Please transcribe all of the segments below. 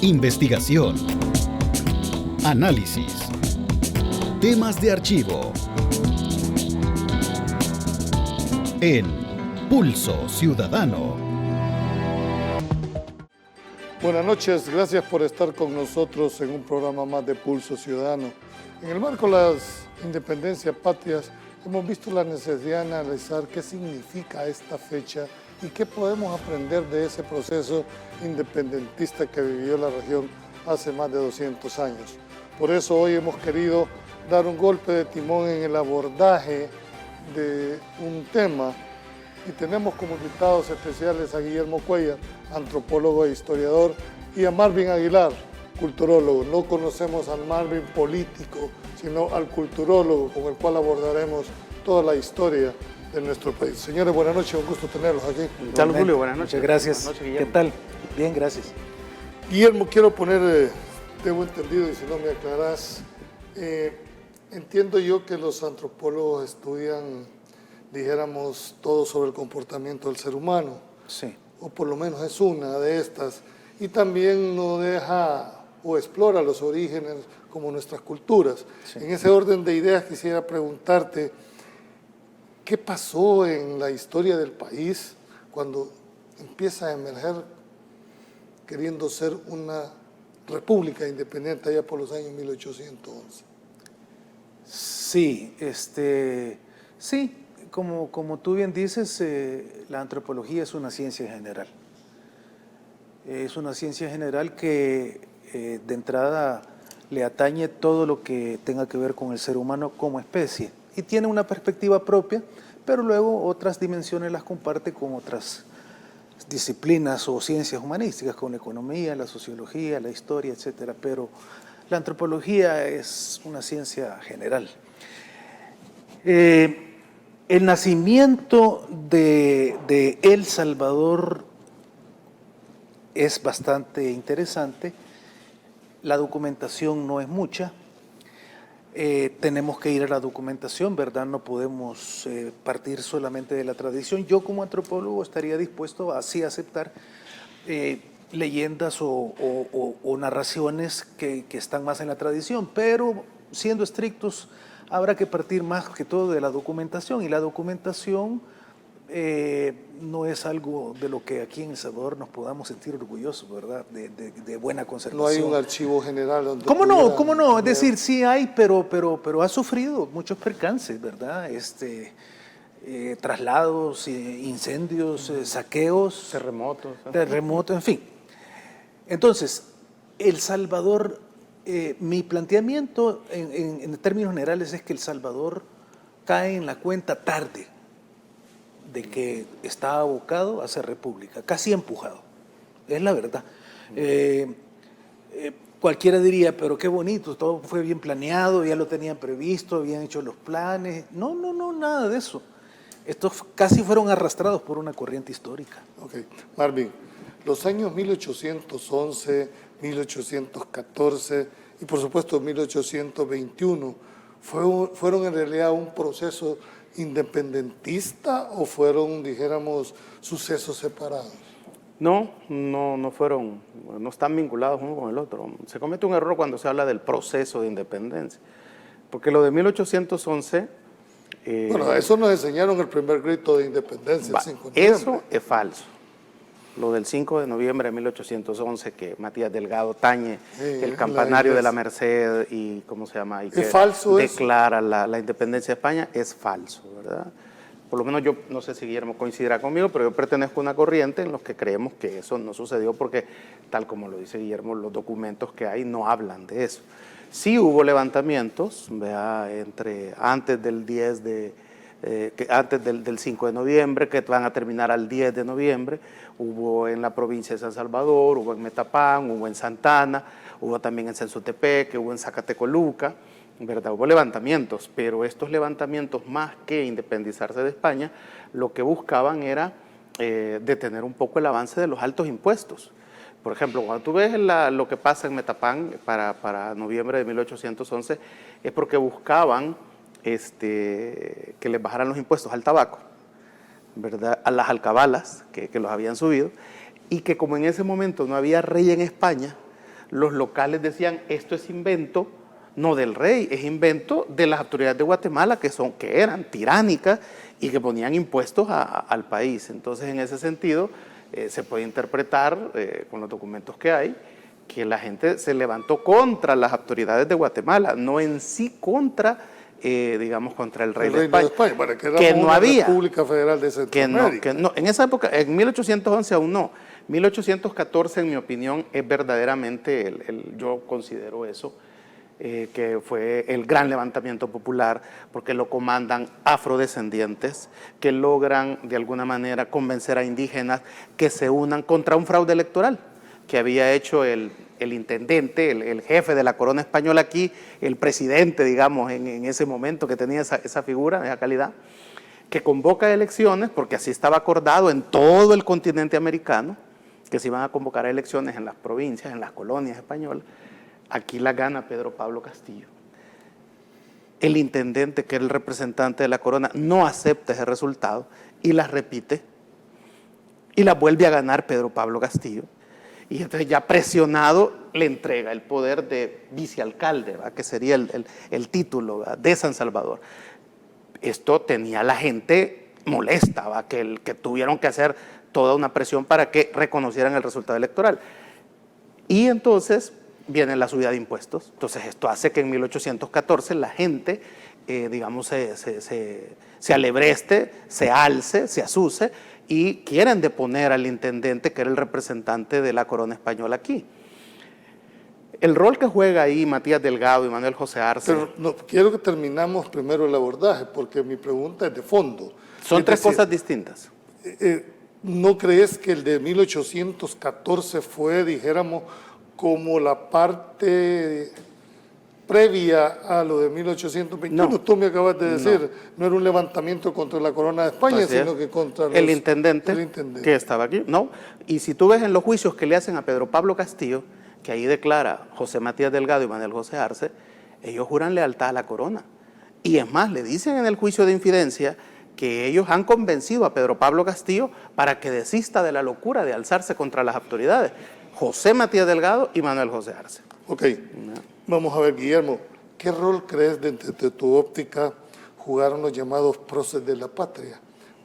Investigación. Análisis. Temas de archivo. En Pulso Ciudadano. Buenas noches, gracias por estar con nosotros en un programa más de Pulso Ciudadano. En el marco de las independencias patrias, hemos visto la necesidad de analizar qué significa esta fecha y qué podemos aprender de ese proceso independentista que vivió la región hace más de 200 años. Por eso hoy hemos querido dar un golpe de timón en el abordaje de un tema y tenemos como invitados especiales a Guillermo Cuellar, antropólogo e historiador, y a Marvin Aguilar, culturólogo. No conocemos al Marvin político, sino al culturólogo con el cual abordaremos toda la historia de nuestro país. Señores, buenas noches, un gusto tenerlos aquí. Salud, Julio, buenas noches. Muchas gracias. Buenas noches, ¿Qué tal? Bien, gracias. Guillermo, quiero poner, tengo entendido, y si no me aclarás, entiendo yo que los antropólogos estudian, dijéramos, todo sobre el comportamiento del ser humano. Sí. O por lo menos es una de estas. Y también no deja o explora los orígenes como nuestras culturas. Sí. En ese orden de ideas quisiera preguntarte, ¿qué pasó en la historia del país cuando empieza a emerger queriendo ser una república independiente allá por los años 1811? Sí, sí, como tú bien dices, la antropología es una ciencia general. Es una ciencia general que de entrada le atañe todo lo que tenga que ver con el ser humano como especie y tiene una perspectiva propia, pero luego otras dimensiones las comparte con otras disciplinas o ciencias humanísticas, con la economía, la sociología, la historia, etcétera. Pero la antropología es una ciencia general. El nacimiento de El Salvador es bastante interesante. La documentación no es mucha. Tenemos que ir a la documentación, ¿verdad? No podemos partir solamente de la tradición. Yo como antropólogo estaría dispuesto a así aceptar leyendas o narraciones que están más en la tradición, pero siendo estrictos habrá que partir más que todo de la documentación, y la documentación no es algo de lo que aquí en El Salvador nos podamos sentir orgullosos, ¿verdad? De buena conservación. No hay un archivo general donde... ¿Cómo no? ¿Cómo no? Es decir, sí hay, pero ha sufrido muchos percances, ¿verdad? Traslados, incendios, saqueos, terremotos, en fin. Entonces, El Salvador, mi planteamiento en términos generales es que El Salvador cae en la cuenta tarde de que está abocado a ser república, casi empujado, es la verdad. Cualquiera diría, pero qué bonito, todo fue bien planeado, ya lo tenían previsto, habían hecho los planes. No, nada de eso. Estos casi fueron arrastrados por una corriente histórica. Ok, Marvin, los años 1811, 1814 y por supuesto 1821, ¿fueron en realidad un proceso independentista o fueron, dijéramos, sucesos separados? No fueron, no están vinculados uno con el otro. Se comete un error cuando se habla del proceso de independencia, porque lo de 1811... bueno, eso nos enseñaron el primer grito de independencia. Eso es falso. Lo del 5 de noviembre de 1811, que Matías Delgado tañe el campanario de la Merced y, ¿cómo se llama? Y que declara la independencia de España, es falso, ¿verdad? Por lo menos yo, no sé si Guillermo coincidirá conmigo, pero yo pertenezco a una corriente en los que creemos que eso no sucedió porque, tal como lo dice Guillermo, los documentos que hay no hablan de eso. Sí hubo levantamientos, ¿verdad? Antes del 5 de noviembre, que van a terminar al 10 de noviembre, hubo en la provincia de San Salvador, hubo en Metapán, hubo en Santana, hubo también en Censotepec, hubo en Zacatecoluca, ¿verdad? Hubo levantamientos, pero estos levantamientos, más que independizarse de España, lo que buscaban era detener un poco el avance de los altos impuestos. Por ejemplo, cuando tú ves lo que pasa en Metapán para noviembre de 1811, es porque buscaban que les bajaran los impuestos al tabaco, ¿verdad? A las alcabalas, que los habían subido, y que como en ese momento no había rey en España, los locales decían, esto es invento no del rey, es invento de las autoridades de Guatemala que eran tiránicas y que ponían impuestos al país. Entonces, en ese sentido, se puede interpretar con los documentos que hay, que la gente se levantó contra las autoridades de Guatemala, no en sí contra, digamos, contra el rey de España. Para que no había. República Federal de Centroamérica. Que no, en esa época, en 1811 aún no. 1814, en mi opinión, es verdaderamente, yo considero eso, que fue el gran levantamiento popular, porque lo comandan afrodescendientes que logran de alguna manera convencer a indígenas que se unan contra un fraude electoral que había hecho el intendente, el jefe de la corona española aquí, el presidente, digamos, en ese momento que tenía esa figura, esa calidad, que convoca elecciones, porque así estaba acordado en todo el continente americano, que se iban a convocar elecciones en las provincias, en las colonias españolas. Aquí la gana Pedro Pablo Castillo. El intendente, que era el representante de la corona, no acepta ese resultado y las repite y la vuelve a ganar Pedro Pablo Castillo. Y entonces, ya presionado, le entrega el poder de vicealcalde, ¿verdad?, que sería el título, ¿verdad?, de San Salvador. Esto tenía a la gente molesta, ¿verdad?, que tuvieron que hacer toda una presión para que reconocieran el resultado electoral. Y entonces viene la subida de impuestos. Entonces, esto hace que en 1814 la gente, digamos, se alebreste, se alce, se azuse, y quieren deponer al intendente, que era el representante de la corona española aquí. El rol que juega ahí Matías Delgado y Manuel José Arce... Pero no, quiero que terminamos primero el abordaje, porque mi pregunta es de fondo. Son tres cosas distintas. ¿No crees que el de 1814 fue, dijéramos, como la parte previa a lo de 1821? No, tú me acabas de decir, no era un levantamiento contra la corona de España, así sino es, que contra el intendente que estaba aquí. No, y si tú ves en los juicios que le hacen a Pedro Pablo Castillo, que ahí declara José Matías Delgado y Manuel José Arce, ellos juran lealtad a la corona. Y es más, le dicen en el juicio de infidencia que ellos han convencido a Pedro Pablo Castillo para que desista de la locura de alzarse contra las autoridades. José Matías Delgado y Manuel José Arce. Ok, vamos a ver, Guillermo, ¿qué rol crees desde tu óptica jugaron los llamados próceres de la patria?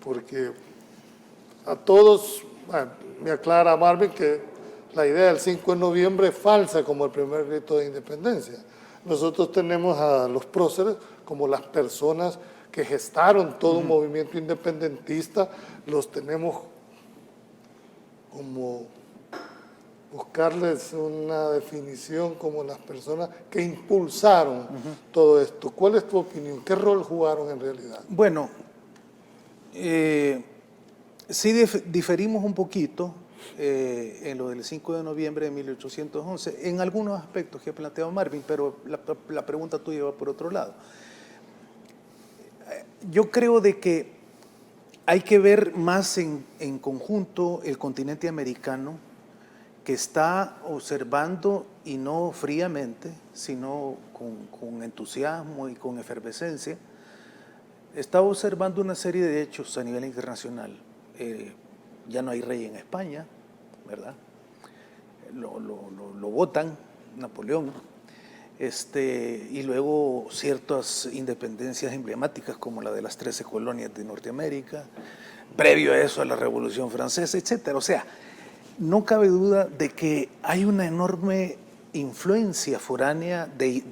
Porque a todos, me aclara Marvin que la idea del 5 de noviembre es falsa como el primer grito de independencia. Nosotros tenemos a los próceres como las personas que gestaron todo un movimiento independentista, los tenemos como, buscarles una definición, como las personas que impulsaron todo esto. ¿Cuál es tu opinión? ¿Qué rol jugaron en realidad? Bueno, sí diferimos un poquito en lo del 5 de noviembre de 1811, en algunos aspectos que ha planteado Marvin, pero la pregunta tuya va por otro lado. Yo creo de que hay que ver más en conjunto el continente americano, que está observando, y no fríamente, sino con entusiasmo y con efervescencia, está observando una serie de hechos a nivel internacional. Ya no hay rey en España, ¿verdad? Lo votan, Napoleón. Y luego ciertas independencias emblemáticas como la de las 13 colonias de Norteamérica, previo a eso a la Revolución Francesa, etcétera. O sea, no cabe duda de que hay una enorme influencia foránea de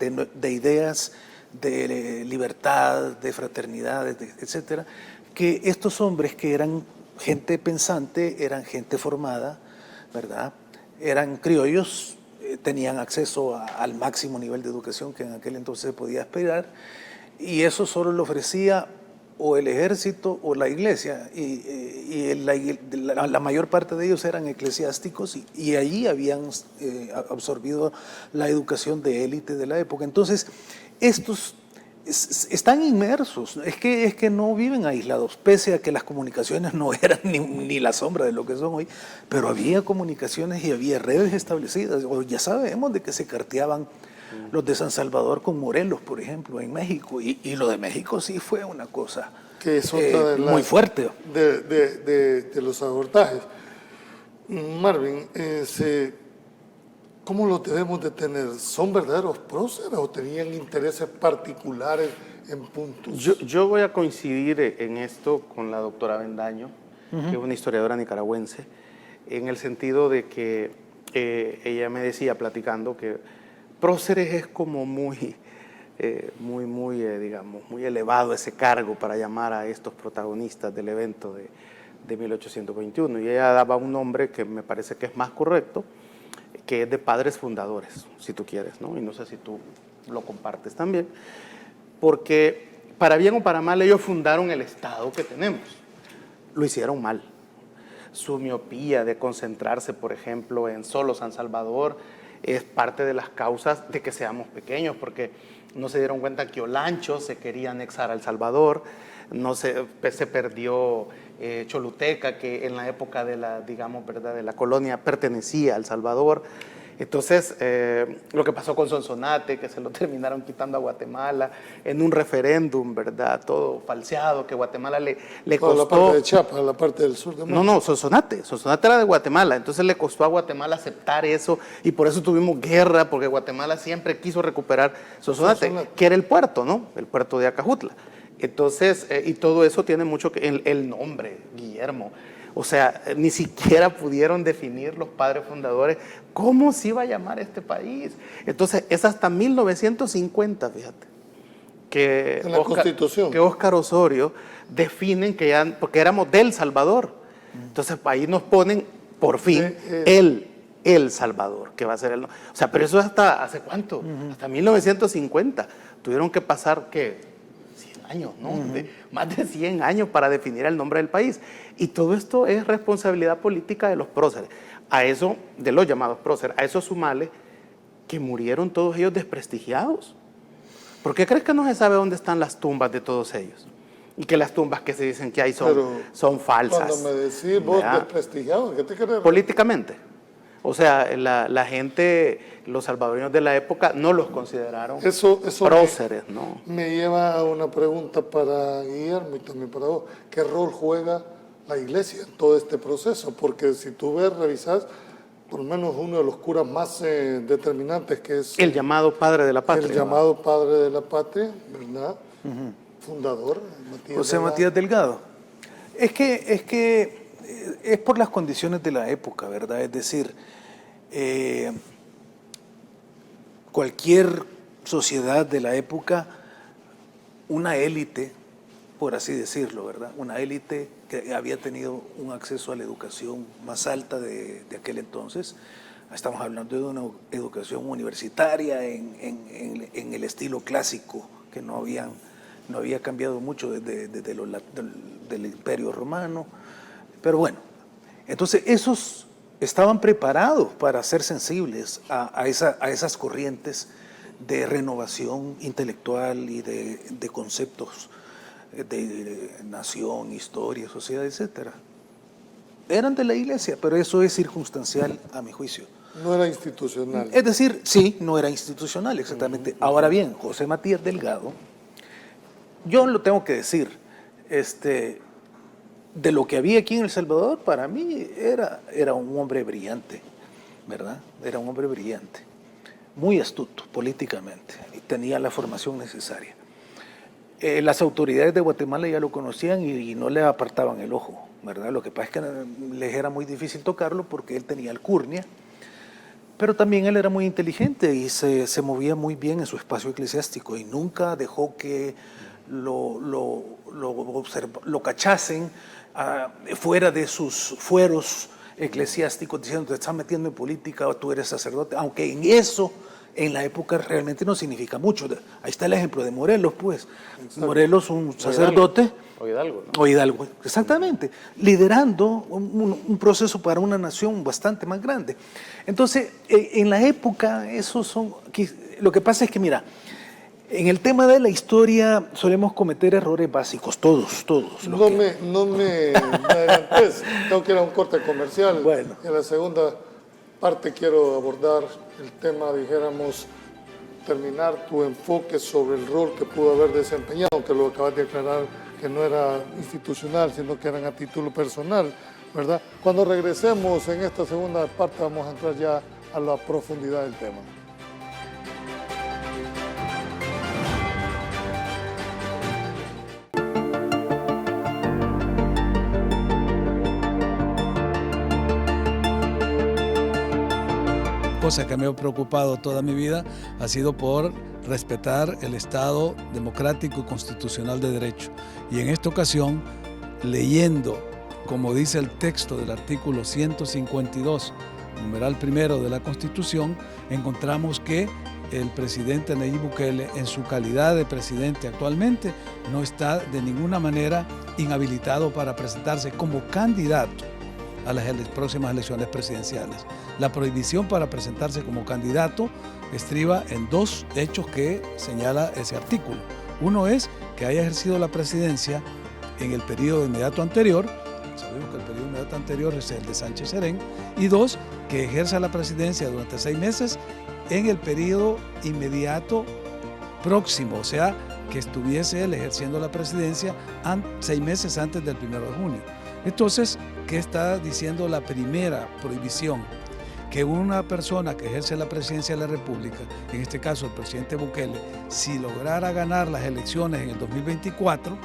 ideas de libertad, de fraternidad, etcétera, que estos hombres que eran gente pensante, eran gente formada, ¿verdad?, eran criollos, tenían acceso al máximo nivel de educación que en aquel entonces se podía esperar, y eso solo lo ofrecía o el ejército o la iglesia, y la mayor parte de ellos eran eclesiásticos, y allí habían absorbido la educación de élite de la época. Entonces, estos están inmersos, es que no viven aislados, pese a que las comunicaciones no eran ni la sombra de lo que son hoy, pero había comunicaciones y había redes establecidas. Ya sabemos de que se carteaban los de San Salvador con Morelos, por ejemplo, en México, y lo de México sí fue una cosa que es otra muy fuerte. De los abordajes. Marvin, ¿Cómo lo debemos de tener? ¿Son verdaderos próceres o tenían intereses particulares en puntos? Yo voy a coincidir en esto con la doctora Bendaño, que es una historiadora nicaragüense, en el sentido de que ella me decía, platicando, que próceres es como muy elevado ese cargo para llamar a estos protagonistas del evento de 1821. Y ella daba un nombre que me parece que es más correcto, que es de padres fundadores, si tú quieres, ¿no? Y no sé si tú lo compartes también, porque para bien o para mal ellos fundaron el Estado que tenemos. Lo hicieron mal. Su miopía de concentrarse, por ejemplo, en solo San Salvador es parte de las causas de que seamos pequeños, porque no se dieron cuenta que Olancho se quería anexar a El Salvador, no se perdió Choluteca, que en la época de la, digamos, ¿verdad?, de la colonia pertenecía a El Salvador. Entonces, lo que pasó con Sonsonate, que se lo terminaron quitando a Guatemala en un referéndum, ¿verdad?, todo falseado, que Guatemala le costó... La parte de Chiapas, la parte del sur de México. No, Sonsonate era de Guatemala, entonces le costó a Guatemala aceptar eso y por eso tuvimos guerra, porque Guatemala siempre quiso recuperar Sonsonate, que era el puerto, ¿no?, el puerto de Acajutla. Entonces, y todo eso tiene mucho que... El nombre, Guillermo, o sea, ni siquiera pudieron definir los padres fundadores cómo se iba a llamar este país. Entonces, es hasta 1950, fíjate, que en la Constitución, que Óscar Osorio definen que ya, porque éramos del Salvador. Entonces, ahí nos ponen, por fin, el Salvador, que va a ser el... O sea, pero eso hasta, ¿hace cuánto? Hasta 1950. Tuvieron que pasar, ¿qué?, años, ¿no? Más de 100 años para definir el nombre del país. Y todo esto es responsabilidad política de los próceres. A eso, de los llamados próceres, a eso sumale que murieron todos ellos desprestigiados. ¿Por qué crees que no se sabe dónde están las tumbas de todos ellos? Y que las tumbas que se dicen que hay son falsas. Cuando me decís vos desprestigiados, ¿qué te querés? Políticamente. O sea, la gente, los salvadoreños de la época no los consideraron próceres, ¿no? Me lleva a una pregunta para Guillermo y también para vos. ¿Qué rol juega la iglesia en todo este proceso? Porque si tú revisás, por lo menos uno de los curas más determinantes, que es... El llamado padre de la patria. El llamado padre de la patria, ¿verdad? Fundador, José Matías Delgado. Es que es por las condiciones de la época, ¿verdad? Es decir, cualquier sociedad de la época, una élite, por así decirlo, ¿verdad? Una élite que había tenido un acceso a la educación más alta de aquel entonces. Estamos hablando de una educación universitaria en el estilo clásico, que no había cambiado mucho desde del Imperio Romano. Pero bueno, entonces esos estaban preparados para ser sensibles a esas corrientes de renovación intelectual y de conceptos de nación, historia, sociedad, etc. Eran de la iglesia, pero eso es circunstancial a mi juicio. No era institucional. Es decir, sí, no era institucional, exactamente. Ahora bien, José Matías Delgado, yo lo tengo que decir, de lo que había aquí en El Salvador, para mí era un hombre brillante, ¿verdad? Era un hombre brillante, muy astuto políticamente, y tenía la formación necesaria. Las autoridades de Guatemala ya lo conocían y no le apartaban el ojo, ¿verdad? Lo que pasa es que les era muy difícil tocarlo porque él tenía alcurnia, pero también él era muy inteligente y se movía muy bien en su espacio eclesiástico y nunca dejó que lo cachasen fuera de sus fueros eclesiásticos diciendo te estás metiendo en política o tú eres sacerdote, aunque en eso en la época realmente no significa mucho. Ahí está el ejemplo de Morelos, pues. Exacto. Morelos, un sacerdote. O Hidalgo, ¿no? O Hidalgo, exactamente. Liderando un proceso para una nación bastante más grande. Entonces, en la época, lo que pasa es que, mira, en el tema de la historia solemos cometer errores básicos, todos. No me adelantes, tengo que ir a un corte comercial. Bueno. En la segunda parte quiero abordar el tema, dijéramos, terminar tu enfoque sobre el rol que pudo haber desempeñado, aunque lo acabas de aclarar que no era institucional, sino que eran a título personal, ¿verdad? Cuando regresemos en esta segunda parte vamos a entrar ya a la profundidad del tema. Cosa que me ha preocupado toda mi vida ha sido por respetar el Estado democrático y constitucional de derecho. Y en esta ocasión, leyendo, como dice el texto del artículo 152, numeral primero de la Constitución, encontramos que el presidente Nayib Bukele, en su calidad de presidente actualmente, no está de ninguna manera inhabilitado para presentarse como candidato a las próximas elecciones presidenciales. La prohibición para presentarse como candidato estriba en dos hechos que señala ese artículo. Uno es que haya ejercido la presidencia en el periodo inmediato anterior, sabemos que el periodo inmediato anterior es el de Sánchez Serén, y dos, que ejerza la presidencia durante 6 meses en el periodo inmediato próximo, o sea, que estuviese él ejerciendo la presidencia 6 meses antes del 1 de junio. Entonces, ¿qué está diciendo la primera prohibición? Que una persona que ejerce la presidencia de la República, en este caso el presidente Bukele, si lograra ganar las elecciones en el 2024,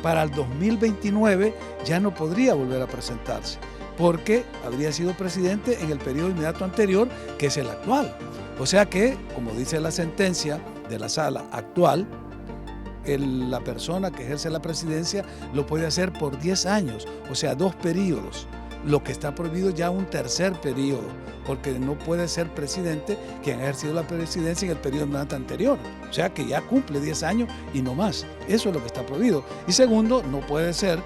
para el 2029 ya no podría volver a presentarse, porque habría sido presidente en el periodo inmediato anterior, que es el actual. O sea que, como dice la sentencia de la sala actual, la persona que ejerce la presidencia lo puede hacer por 10 años, o sea, 2 periodos. Lo que está prohibido ya un tercer periodo, porque no puede ser presidente quien ha ejercido la presidencia en el periodo anterior. O sea que ya cumple 10 años y no más. Eso es lo que está prohibido. Y segundo, no puede ser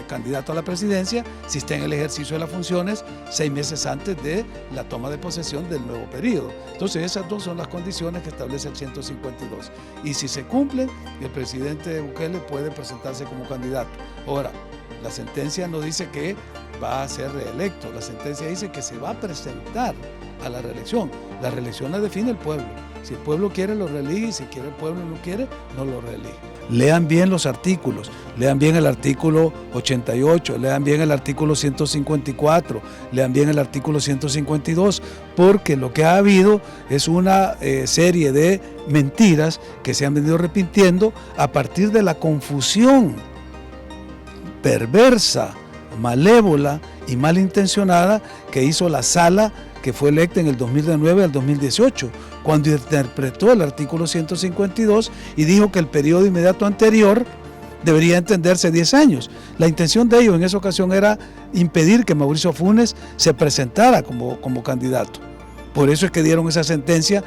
candidato a la presidencia si está en el ejercicio de las funciones 6 meses antes de la toma de posesión del nuevo periodo. Entonces esas dos son las condiciones que establece el 152. Y si se cumplen, el presidente Bukele puede presentarse como candidato. Ahora, la sentencia no dice que va a ser reelecto, la sentencia dice que se va a presentar a la reelección. La reelección la define el pueblo. Si el pueblo quiere, lo reelige, y si quiere el pueblo no quiere, no lo reelige. Lean bien los artículos, lean bien el artículo 88, lean bien el artículo 154, lean bien el artículo 152, porque lo que ha habido es una serie de mentiras que se han venido repitiendo a partir de la confusión perversa, malévola y malintencionada que hizo la sala que fue electa en el 2009 al 2018, cuando interpretó el artículo 152 y dijo que el periodo inmediato anterior debería entenderse 10 años. La intención de ellos en esa ocasión era impedir que Mauricio Funes se presentara como candidato. Por eso es que dieron esa sentencia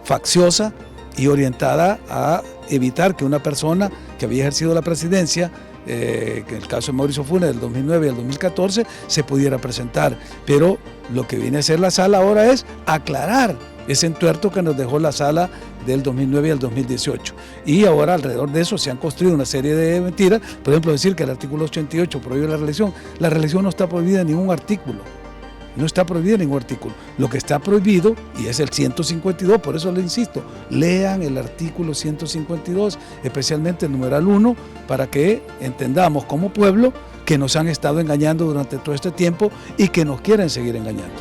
facciosa y orientada a evitar que una persona que había ejercido la presidencia, que en el caso de Mauricio Funes del 2009 y el 2014, se pudiera presentar. Pero lo que viene a hacer la sala ahora es aclarar ese entuerto que nos dejó la sala del 2009 y el 2018. Y ahora alrededor de eso se han construido una serie de mentiras. Por ejemplo, decir que el artículo 88 prohíbe la reelección. La reelección no está prohibida en ningún artículo. No está prohibido en ningún artículo. Lo que está prohibido, y es el 152, por eso le insisto, lean el artículo 152, especialmente el numeral 1, para que entendamos como pueblo que nos han estado engañando durante todo este tiempo y que nos quieren seguir engañando.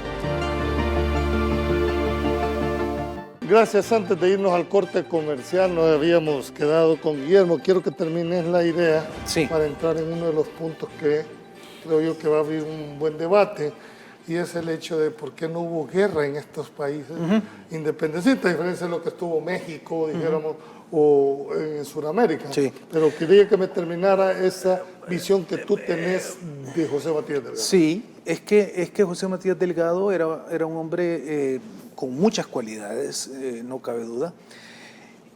Gracias. Antes de irnos al corte comercial, nos habíamos quedado con Guillermo. Quiero que termines la idea para entrar en uno de los puntos que creo yo que va a abrir un buen debate, y es el hecho de por qué no hubo guerra en estos países independentistas, a diferencia de lo que estuvo México, dijéramos, o en Sudamérica. Sí. Pero quería que me terminara esa visión que tú tenés de José Matías Delgado. Sí, es que José Matías Delgado era un hombre con muchas cualidades, no cabe duda,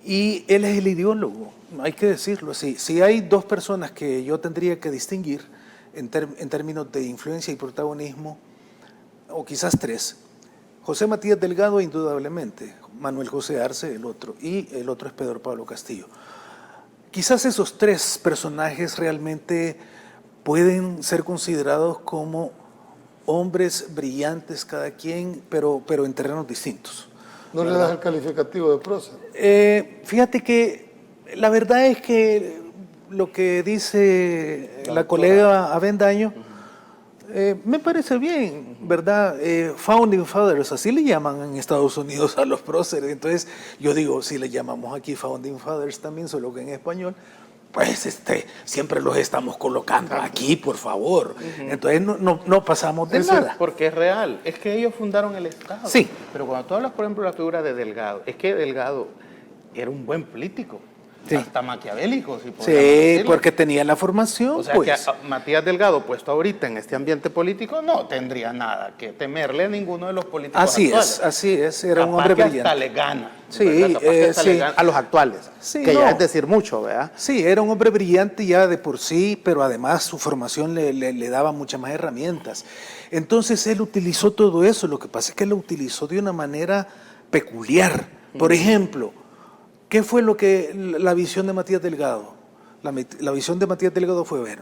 y él es el ideólogo, hay que decirlo así. Si hay 2 personas que yo tendría que distinguir en términos de influencia y protagonismo, o quizás 3, José Matías Delgado indudablemente, Manuel José Arce el otro, y el otro es Pedro Pablo Castillo. Quizás esos 3 personajes realmente pueden ser considerados como hombres brillantes cada quien, pero en terrenos distintos. ¿No le das el calificativo de prócer? Fíjate que la verdad es que lo que dice la colega Avendaño, Me parece bien, ¿verdad? Founding Fathers, así le llaman en Estados Unidos a los próceres. Entonces, yo digo, si le llamamos aquí Founding Fathers también, solo que en español, pues siempre los estamos colocando aquí, por favor. Entonces, no pasamos de nada. Porque es real. Es que ellos fundaron el Estado. Sí. Pero cuando tú hablas, por ejemplo, de la figura de Delgado, es que Delgado era un buen político. Sí. Hasta maquiavélico, si podemos Sí, decirlo. porque tenía la formación, O sea, pues. que a Matías Delgado, puesto ahorita en este ambiente político, no tendría nada que temerle a ninguno de los políticos actuales. Así es, era un Capaz hombre que brillante. hasta le gana. Sí, ¿verdad? Capaz que hasta le sí. gana a los actuales, Sí, que no. ya es decir mucho, ¿verdad? Sí, era un hombre brillante ya de por sí, pero además su formación le daba muchas más herramientas. Entonces él utilizó todo eso, lo que pasa es que lo utilizó de una manera peculiar. Por ejemplo, ¿qué fue la visión de Matías Delgado? La visión de Matías Delgado fue ver,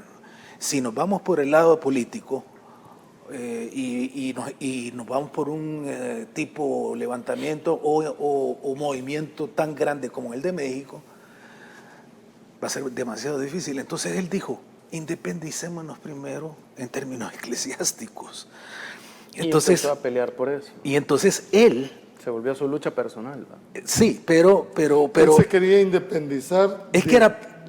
si nos vamos por el lado político y nos vamos por un tipo levantamiento o movimiento tan grande como el de México, va a ser demasiado difícil. Entonces él dijo, independicémonos primero en términos eclesiásticos. Entonces, y empezó a pelear por eso. y entonces él, Se volvió su lucha personal, ¿verdad? sí, pero Él se quería independizar. es que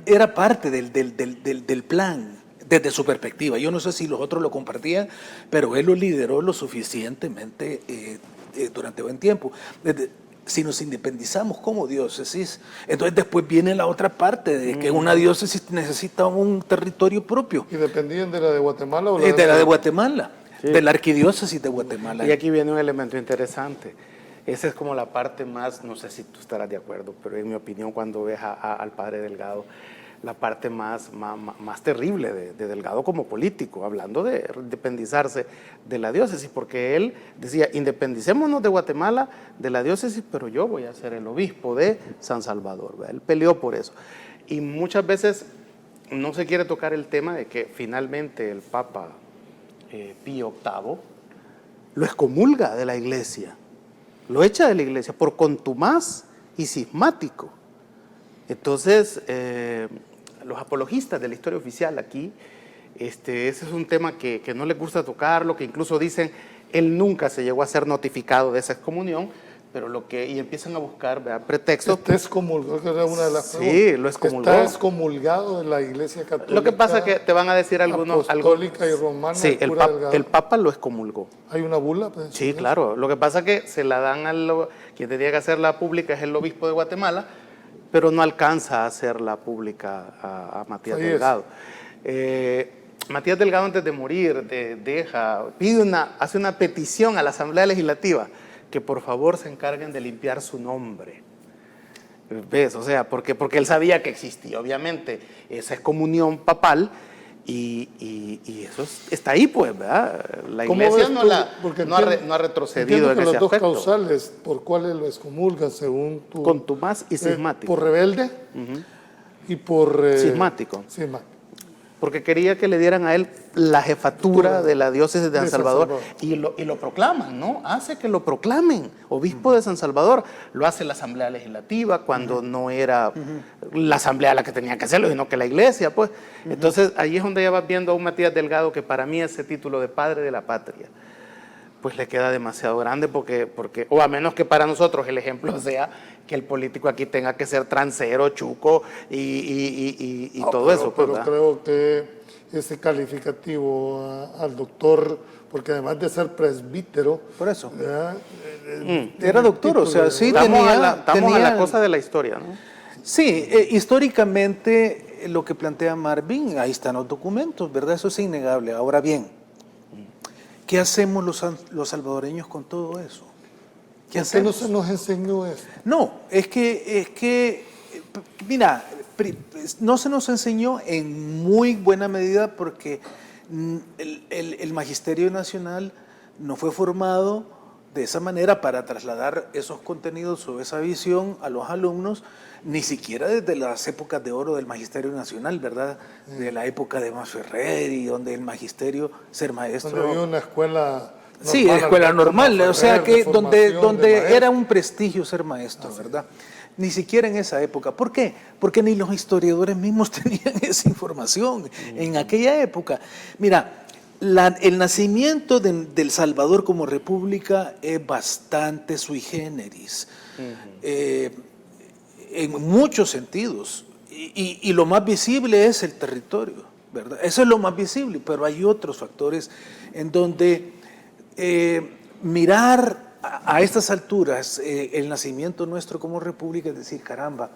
era parte del plan, desde su perspectiva. Yo no sé si los otros lo compartían, pero él lo lideró lo suficientemente durante buen tiempo. Si nos independizamos como diócesis, entonces después viene la otra parte, de que una diócesis necesita un territorio propio. ¿Y dependían de la de Guatemala o De la de Guatemala, de la arquidiócesis de Guatemala. Y aquí viene un elemento interesante. Esa es como la parte más, no sé si tú estarás de acuerdo, pero en mi opinión, cuando ves al padre Delgado, la parte más terrible de Delgado como político, hablando de independizarse de la diócesis, porque él decía, independicémonos de Guatemala, de la diócesis, pero yo voy a ser el obispo de San Salvador, ¿verdad? Él peleó por eso. Y muchas veces no se quiere tocar el tema de que finalmente el Papa Pío VIII lo excomulga de la iglesia, lo echa de la iglesia por contumaz y cismático. Entonces, los apologistas de la historia oficial aquí, ese es un tema que no les gusta tocarlo, que incluso dicen, él nunca se llegó a ser notificado de esa excomunión, pero y empiezan a buscar, ¿verdad?, pretextos. Está excomulgado, que era una de las preguntas. Sí, lo excomulgó. Está excomulgado de la Iglesia Católica. Lo que pasa es que te van a decir algunos... Apostólica y romana. Sí, el Papa lo excomulgó. ¿Hay una bula? Pues, Sí, claro. Lo que pasa es que se la dan quien tenía que hacerla pública es el obispo de Guatemala, pero no alcanza a hacerla pública a Matías Ahí Delgado. Matías Delgado, antes de morir, hace una petición a la Asamblea Legislativa que por favor se encarguen de limpiar su nombre. ¿Ves? O sea, porque él sabía que existía, obviamente, esa excomunión papal y eso está ahí, pues, ¿verdad? La iglesia no ha retrocedido en ese los aspecto. dos causales por cuales lo excomulgan, según tu... Contumaz y cismático. Por rebelde y por... Cismático. Cismático. Porque quería que le dieran a él la jefatura de la diócesis de San Salvador. Y lo proclaman, ¿no? Hace que lo proclamen, obispo de San Salvador. Lo hace la Asamblea Legislativa cuando no era la Asamblea la que tenía que hacerlo, sino que la Iglesia, pues. Entonces, ahí es donde ya vas viendo a un Matías Delgado que para mí ese título de padre de la patria, pues le queda demasiado grande porque o a menos que para nosotros el ejemplo sea que el político aquí tenga que ser transero, chuco y todo eso. Pero ¿verdad? creo que ese calificativo al doctor, porque además de ser presbítero... Por eso. ¿verdad? Era doctor, o sea, sí Estamos a tenía la cosa de la historia, ¿no? Sí, históricamente lo que plantea Marvin, ahí están los documentos, ¿verdad? Eso es innegable. Ahora bien, ¿qué hacemos los salvadoreños con todo eso? ¿Qué ¿Por qué no hacemos? se nos enseñó eso? No, es que, mira, no se nos enseñó en muy buena medida porque el Magisterio Nacional no fue formado de esa manera para trasladar esos contenidos o esa visión a los alumnos, ni siquiera desde las épocas de oro del Magisterio Nacional, ¿verdad? De la época de Masferrer y donde el magisterio, ser maestro... Donde había una escuela... Sí, escuela normal, o sea que donde era un prestigio ser maestro, ¿verdad? Ni siquiera en esa época. ¿Por qué? Porque ni los historiadores mismos tenían esa información en aquella época. Mira, el nacimiento de El Salvador como república es bastante sui generis, en muchos sentidos, y lo más visible es el territorio, ¿verdad? Eso es lo más visible, pero hay otros factores en donde mirar a estas alturas el nacimiento nuestro como república, es decir, caramba,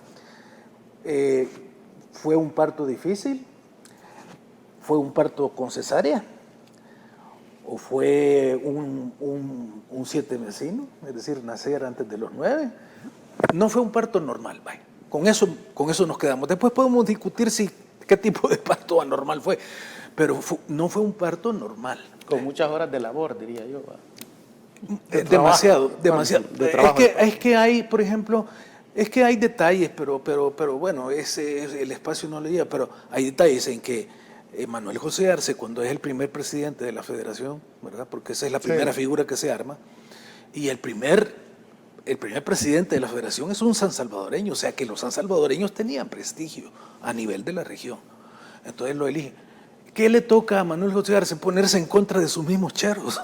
¿fue un parto difícil? ¿Fue un parto con cesárea? ¿O fue un 7 mesino? Es decir, nacer antes de los 9. No fue un parto normal, vaya. Con eso nos quedamos. Después podemos discutir qué tipo de parto anormal fue, pero no fue un parto normal. Con muchas horas de labor, diría yo. Demasiado. De trabajo. Es que hay, por ejemplo, es que hay detalles, pero bueno, el espacio no le llega, pero hay detalles en que Manuel José Arce, cuando es el primer presidente de la federación, ¿verdad? Porque esa es la primera figura que se arma, y el primer presidente de la federación es un sansalvadoreño, o sea que los sansalvadoreños tenían prestigio a nivel de la región. Entonces lo elige. ¿Qué le toca a Manuel José Arce? Ponerse en contra de sus mismos cheros,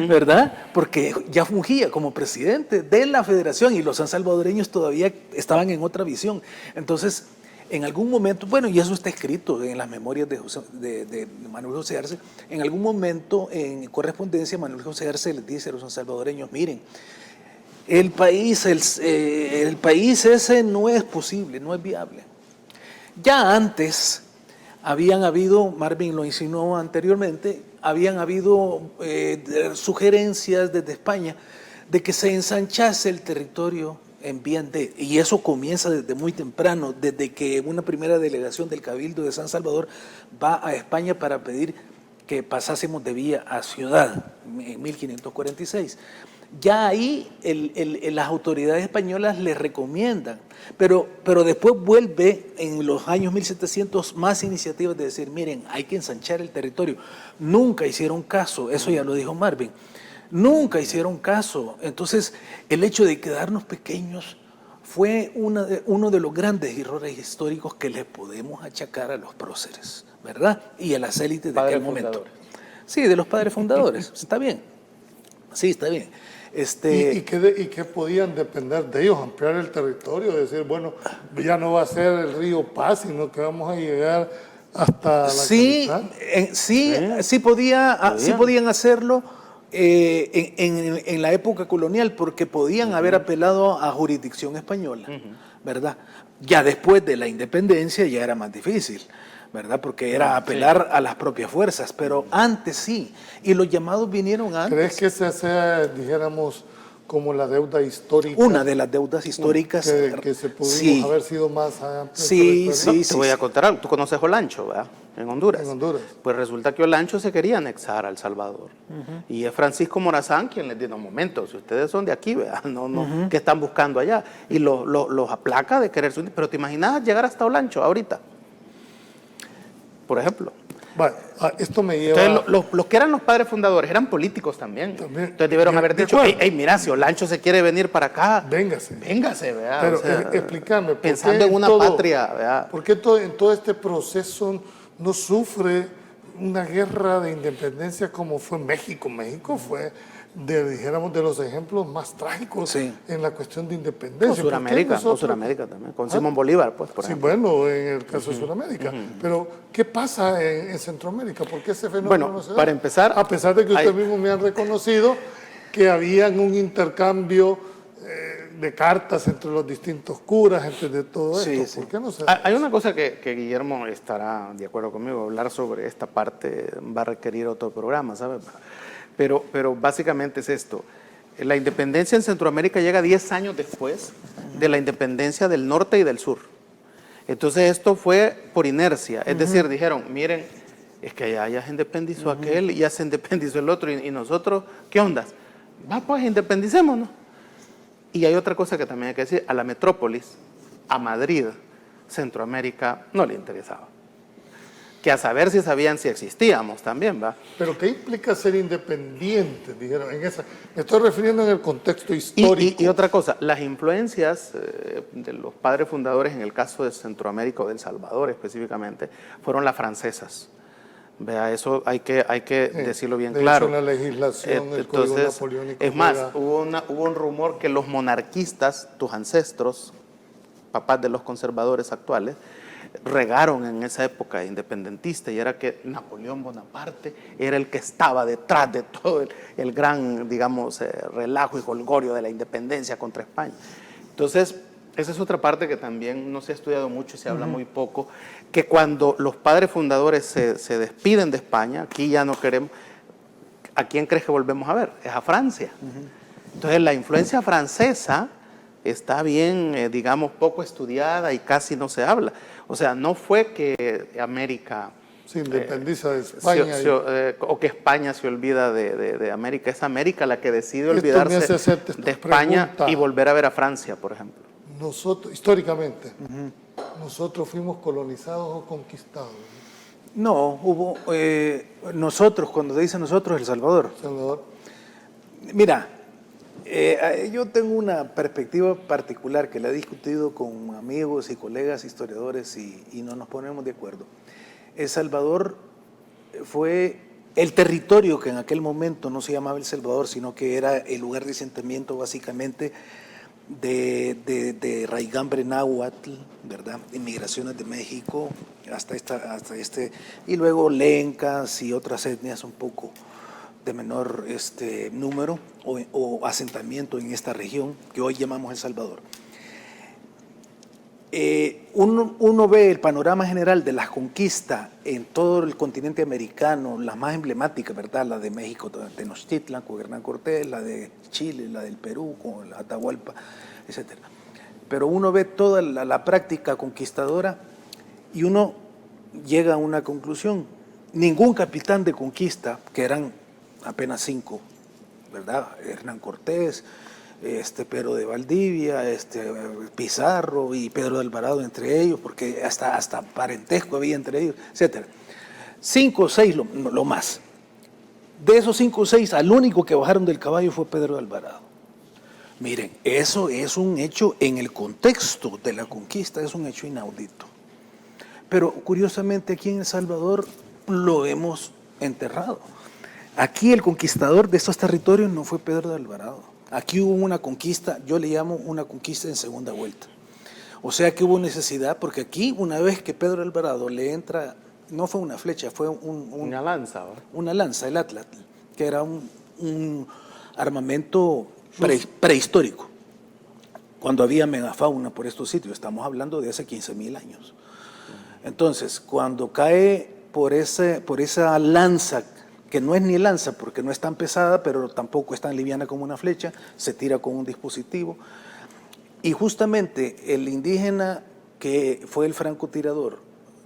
¿verdad? Porque ya fungía como presidente de la federación y los sansalvadoreños todavía estaban en otra visión. Entonces, en algún momento, bueno, y eso está escrito en las memorias de Manuel José Arce, en algún momento en correspondencia Manuel José Arce les dice a los sansalvadoreños, miren, el país ese no es posible, no es viable. Ya antes habían habido, Marvin lo insinuó anteriormente, habían habido sugerencias desde España de que se ensanchase el territorio en bien de, y eso comienza desde muy temprano, desde que una primera delegación del Cabildo de San Salvador va a España para pedir que pasásemos de vía a ciudad en 1546. Ya ahí las autoridades españolas les recomiendan, pero después vuelve en los años 1700 más iniciativas de decir, miren, hay que ensanchar el territorio. Nunca hicieron caso, eso ya lo dijo Marvin. Nunca hicieron caso. Entonces, el hecho de quedarnos pequeños fue uno de los grandes errores históricos que le podemos achacar a los próceres, ¿verdad? Y a las élites de aquel momento. Sí, de los padres fundadores. Está bien. Sí, está bien. ¿Y que podían depender de ellos? Ampliar el territorio, decir, bueno, ya no va a ser el río Paz, sino que vamos a llegar hasta la capital. Sí podían hacerlo. En la época colonial, porque podían haber apelado a jurisdicción española, ¿verdad? Ya después de la independencia ya era más difícil, ¿verdad? Porque era apelar a las propias fuerzas, pero antes sí, y los llamados vinieron antes. ¿Crees que esa sea, dijéramos, como la deuda histórica? Una de las deudas históricas. Que se pudo haber sido más amplia. Sí. Te voy a contar algo. Tú conoces Olancho, ¿verdad? En Honduras. En Honduras. Pues resulta que Olancho se quería anexar a El Salvador. Y es Francisco Morazán quien les dice, un momento, si ustedes son de aquí, ¿verdad? ¿Qué están buscando allá? Y los aplaca de querer subir. Pero ¿te imaginas llegar hasta Olancho ahorita? Por ejemplo. Bueno, esto me lleva... Entonces, los que eran los padres fundadores eran políticos también. Entonces debieron haber dicho, hey, mira, si Olancho se quiere venir para acá, véngase, ¿verdad? Pero o sea, explícame, pensando en una patria, ¿verdad? ¿Por qué en todo este proceso no sufre una guerra de independencia como fue México? México fue, dijéramos, de los ejemplos más trágicos en la cuestión de independencia. O Suramérica también, con Simón Bolívar, pues, por ejemplo. Bueno, en el caso de Suramérica. Pero, ¿qué pasa en Centroamérica? ¿Por qué ese fenómeno no se da? Para empezar... A pesar de que usted mismo me han reconocido que había un intercambio de cartas entre los distintos curas, entre de todo esto. ¿Por qué no se da? Hay una cosa que Guillermo estará de acuerdo conmigo, hablar sobre esta parte va a requerir otro programa, ¿sabes? Pero básicamente es esto. La independencia en Centroamérica llega 10 años después de la independencia del norte y del sur. Entonces esto fue por inercia. Es decir, dijeron, miren, es que allá ya se independizó aquel y ya se independizó el otro. Y nosotros, ¿qué onda? Va, pues independicémonos. Y hay otra cosa que también hay que decir. A la metrópolis, a Madrid, Centroamérica, no le interesaba. Que a saber si sabían si existíamos también, ¿va? Pero ¿qué implica ser independiente? Dijeron, me estoy refiriendo en el contexto histórico. Y otra cosa, las influencias de los padres fundadores, en el caso de Centroamérica o de El Salvador específicamente, fueron las francesas, Vea, eso hay que decirlo bien de claro. hecho, en la legislación, el Código Entonces, Napoleónico es más, juega- hubo un rumor que los monarquistas, tus ancestros, papás de los conservadores actuales, regaron en esa época independentista, y era que Napoleón Bonaparte era el que estaba detrás de todo el gran, digamos, relajo y jolgorio de la independencia contra España. Entonces, esa es otra parte que también no se ha estudiado mucho y se habla muy poco, que cuando los padres fundadores se despiden de España, aquí ya no queremos, ¿a quién crees que volvemos a ver? Es a Francia. Entonces, la influencia francesa está bien, digamos, poco estudiada y casi no se habla. O sea, no fue que América se independiza de España. o que España se olvida de América. Es América la que decide Esto me olvidarse hace hacerte esta de España pregunta. y volver a ver a Francia, por ejemplo. Nosotros, históricamente, nosotros fuimos colonizados o conquistados. No, hubo nosotros, cuando dice nosotros, El Salvador. Salvador. Mira, yo tengo una perspectiva particular que la he discutido con amigos y colegas historiadores y no nos ponemos de acuerdo. El Salvador fue el territorio que en aquel momento no se llamaba El Salvador, sino que era el lugar de asentamiento básicamente de raigambre náhuatl, ¿verdad? Inmigraciones de México hasta y luego lencas y otras etnias un poco de menor número o asentamiento en esta región que hoy llamamos El Salvador. Uno ve el panorama general de las conquistas en todo el continente americano, las más emblemáticas, ¿verdad? La de México, Tenochtitlan, con Hernán Cortés, la de Chile, la del Perú, con la Atahualpa, etc. Pero uno ve toda la práctica conquistadora y uno llega a una conclusión. Ningún capitán de conquista, que eran apenas 5, ¿verdad? Hernán Cortés, Pedro de Valdivia, Pizarro y Pedro de Alvarado entre ellos, porque hasta parentesco había entre ellos, etc. 5 o 6 lo más. De esos 5 o 6, al único que bajaron del caballo fue Pedro de Alvarado. Miren, eso es un hecho en el contexto de la conquista, es un hecho inaudito. Pero curiosamente aquí en El Salvador lo hemos enterrado. Aquí el conquistador de estos territorios no fue Pedro de Alvarado. Aquí hubo una conquista, yo le llamo una conquista en segunda vuelta. O sea que hubo necesidad, porque aquí una vez que Pedro de Alvarado le entra, no fue una flecha, fue Una lanza, ¿verdad? una lanza, el Atlatl, que era un armamento prehistórico, cuando había megafauna por estos sitios. Estamos hablando de hace 15,000 años. Entonces, cuando cae por esa lanza, que no es ni lanza porque no es tan pesada, pero tampoco es tan liviana como una flecha, se tira con un dispositivo. Y justamente el indígena que fue el francotirador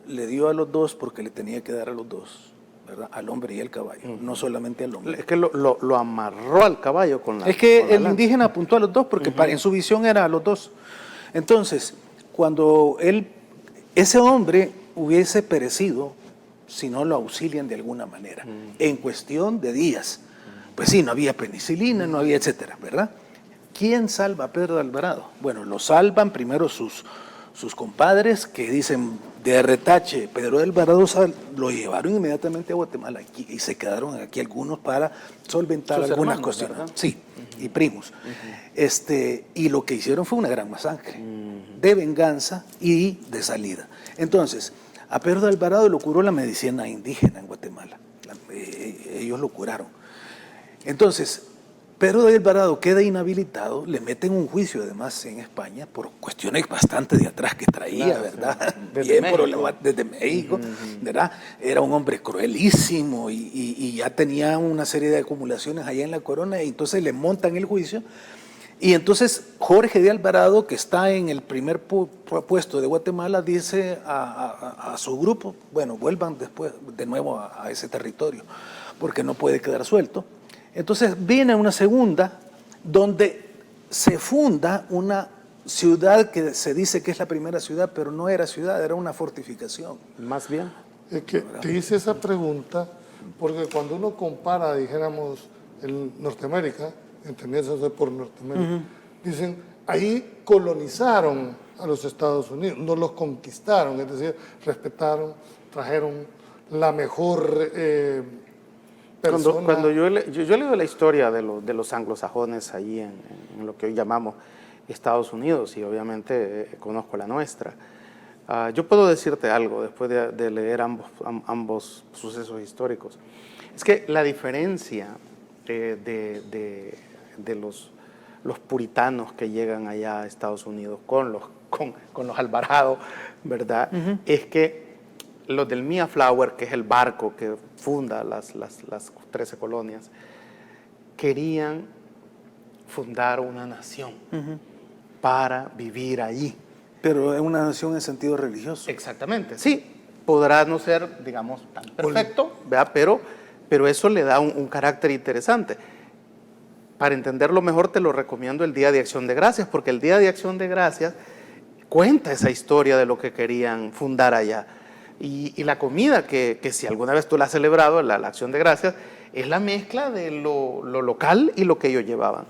le dio a los dos porque le tenía que dar a los dos, ¿verdad? Al hombre y al caballo, no solamente al hombre. Es que lo amarró al caballo con la Es que con la el lanza. indígena apuntó a los dos porque en su visión era a los dos. Entonces, cuando ese hombre hubiese perecido si no lo auxilian de alguna manera, en cuestión de días. Pues sí, no había penicilina, no había etcétera, ¿verdad? ¿Quién salva a Pedro de Alvarado? Bueno, lo salvan primero sus compadres que dicen de retache, Pedro de Alvarado lo llevaron inmediatamente a Guatemala y se quedaron aquí algunos para solventar Sus algunas hermanos, cuestiones. ¿verdad? Sí, y primos. Y lo que hicieron fue una gran masacre de venganza y de salida. Entonces, a Pedro de Alvarado lo curó la medicina indígena en Guatemala. Ellos lo curaron. Entonces, Pedro de Alvarado queda inhabilitado, le meten un juicio además en España por cuestiones bastante de atrás que traía, Claro, ¿verdad? sí. Desde Bien México. desde México, ¿verdad? Era un hombre cruelísimo y ya tenía una serie de acumulaciones allá en la corona y entonces le montan el juicio. Y entonces Jorge de Alvarado, que está en el primer puesto de Guatemala, dice a su grupo, bueno, vuelvan después de nuevo a ese territorio, porque no puede quedar suelto. Entonces viene una segunda, donde se funda una ciudad que se dice que es la primera ciudad, pero no era ciudad, era una fortificación. Más bien. Es que te hice esa pregunta porque cuando uno compara, dijéramos, el Norteamérica, entendiéndose por Norteamérica, dicen, ahí colonizaron a los Estados Unidos, no los conquistaron, es decir, respetaron, trajeron la mejor persona. Cuando yo he leído la historia de los anglosajones allí en lo que hoy llamamos Estados Unidos, y obviamente conozco la nuestra, yo puedo decirte algo después de leer ambos sucesos históricos. Es que la diferencia de los puritanos que llegan allá a Estados Unidos con los Alvarado, ¿verdad? Uh-huh. Es que los del Mayflower, que es el barco que funda las 13 colonias, querían fundar una nación uh-huh. para vivir allí. Pero es una nación en sentido religioso. Exactamente, sí. Podrá no ser, digamos, tan perfecto, ¿verdad? Pero eso le da un carácter interesante. Para entenderlo mejor te lo recomiendo el Día de Acción de Gracias, porque el Día de Acción de Gracias cuenta esa historia de lo que querían fundar allá. Y la comida, que si alguna vez tú la has celebrado, la Acción de Gracias, es la mezcla de lo local y lo que ellos llevaban.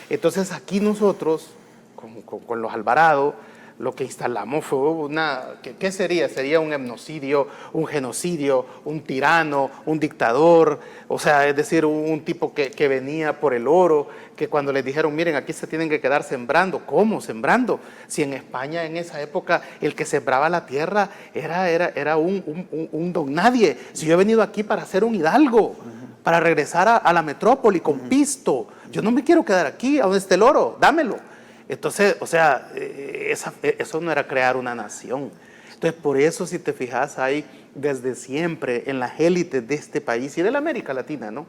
Entonces aquí nosotros, con los Alvarado, lo que instalamos fue ¿qué sería? Sería un etnocidio, un genocidio, un tirano, un dictador, o sea, es decir, un tipo que venía por el oro, que cuando les dijeron, miren, aquí se tienen que quedar sembrando. ¿Cómo sembrando? Si en España en esa época el que sembraba la tierra era un don nadie. Si yo he venido aquí para ser un hidalgo, para regresar a la metrópoli con pisto, yo no me quiero quedar aquí, a donde esté el oro, dámelo. Entonces, o sea, eso no era crear una nación. Entonces, por eso, si te fijas, hay desde siempre en las élites de este país y de la América Latina, ¿no?